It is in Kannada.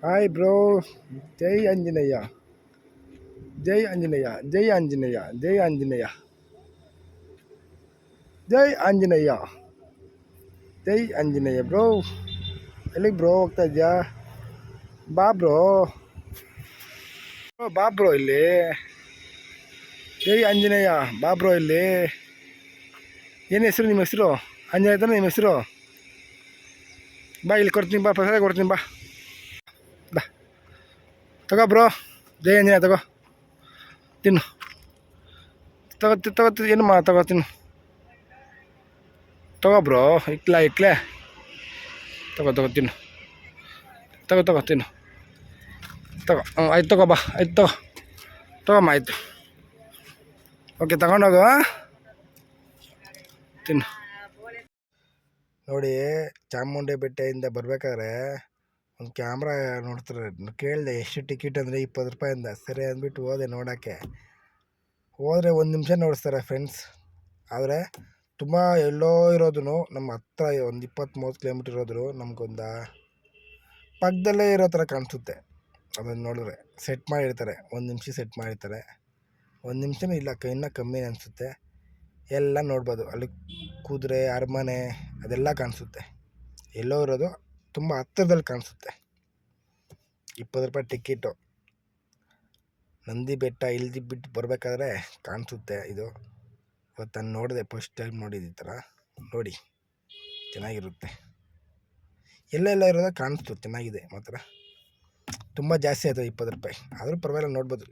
Hi bro. ಜೈ ಆಂಜನೇಯ, ಜೈ ಆಂಜನೇಯ, ಜೈ ಆಂಜನೇಯ, ಜೈ ಆಂಜನೇಯ, ಜೈ ಆಂಜನೇಯ, ಜೈ ಆಂಜನೇಯ. ಬ್ರೋ ಎಲ್ಲಿಗೆ ಬ್ರೋ ಹೋಗ್ತಾ ಇದೆಯಾ? ಬಾ ಬ್ರೋ, ಬಾ ಬ್ರೋ ಇಲ್ಲಿ. ಜೈ ಆಂಜನೇಯ, ಬಾ ಬ್ರೋ ಇಲ್ಲಿ. ಏನು ಹೆಸರು ನಿಮ್ಮ ಹೆಸರು? ಆಂಜನೇಯ ತಾನೆ ನಿಮ್ಮ ಹೆಸರು? ಬಾ ಇಲ್ಲಿ ಕೊಡ್ತೀನಿ, ಬಾ ಪ್ರಸಾದ ಕೊಡ್ತೀನಿ, ಬಾ ಬಾ ತಗೋ ಬ್ರೋ. ಜೈ ಆಂಜನೇಯ ತಗೋ, ತಿನ್ನು. ತಗೋ ಏನು ತಗೋ ತಿನ್ನು. ತಗೋ ಬ್ರೋ, ಇಕ್ಲೆ ತಗೋ ತಿನ್ನು. ತಗೋ ತಿನ್ನು. ತಗೋ ಆಯ್ತು, ತಗೋ ಬಾ, ಆಯ್ತು ತಗೋಮ್ಮ, ಆಯಿತು. ಓಕೆ, ತಗೊಂಡೋಗು, ತಿನ್ನು. ನೋಡಿ, ಚಾಮುಂಡಿ ಬೆಟ್ಟದಿಂದ ಬರಬೇಕಾದ್ರೆ ಒಂದು ಕ್ಯಾಮ್ರಾ ನೋಡ್ತಾರೆ. ಕೇಳಿದೆ ಎಷ್ಟು ಟಿಕೆಟ್ ಅಂದರೆ 20 ರೂಪಾಯಿ ಅಂದ. ಸರಿ ಅಂದ್ಬಿಟ್ಟು ಹೋದೆ ನೋಡೋಕ್ಕೆ. ಹೋದರೆ 1 ನಿಮಿಷ ನೋಡಿಸ್ತಾರೆ ಫ್ರೆಂಡ್ಸ್. ಆದರೆ ತುಂಬ ಎಲ್ಲೋ ಇರೋದು ನಮ್ಮ ಹತ್ರ ಒಂದು 20-30 ಕಿಲೋಮೀಟ್ರ್ ಇರೋದು ನಮಗೊಂದು ಪಕ್ಕದಲ್ಲೇ ಇರೋ ಥರ ಕಾಣಿಸುತ್ತೆ. ಅದನ್ನು ನೋಡಿದ್ರೆ ಸೆಟ್ ಮಾಡಿರ್ತಾರೆ, 1 ನಿಮಿಷ ಸೆಟ್ ಮಾಡಿರ್ತಾರೆ. 1 ನಿಮಿಷನೂ ಇಲ್ಲ, ಇನ್ನೂ ಕಮ್ಮಿ ಅನಿಸುತ್ತೆ. ಎಲ್ಲ ನೋಡ್ಬೋದು. ಅಲ್ಲಿ ಕುದುರೆ, ಅರಮನೆ ಅದೆಲ್ಲ ಕಾಣಿಸುತ್ತೆ. ಎಲ್ಲೋ ಇರೋದು ತುಂಬ ಹತ್ತಿರದಲ್ಲಿ ಕಾಣಿಸುತ್ತೆ. 20 ರೂಪಾಯಿ ಟಿಕೆಟು. ನಂದಿ ಬೆಟ್ಟ ಇಳಿದ್ಬಿಟ್ಟು ಬರಬೇಕಾದ್ರೆ ಕಾಣಿಸುತ್ತೆ ಇದು. ಇವತ್ತು ನಾನು ನೋಡಿದೆ, ಫಸ್ಟ್ ಟೈಮ್ ನೋಡಿದ್ದು ಈ ಥರ. ನೋಡಿ, ಚೆನ್ನಾಗಿರುತ್ತೆ. ಎಲ್ಲೆಲ್ಲ ಇರೋದು ಕಾಣಿಸ್ತು, ಚೆನ್ನಾಗಿದೆ ಮಾತ್ರ. ತುಂಬ ಜಾಸ್ತಿ ಆಯಿತು 20 ರೂಪಾಯಿ, ಆದರೂ ಪರವಾಗಿಲ್ಲ, ನೋಡ್ಬೋದು.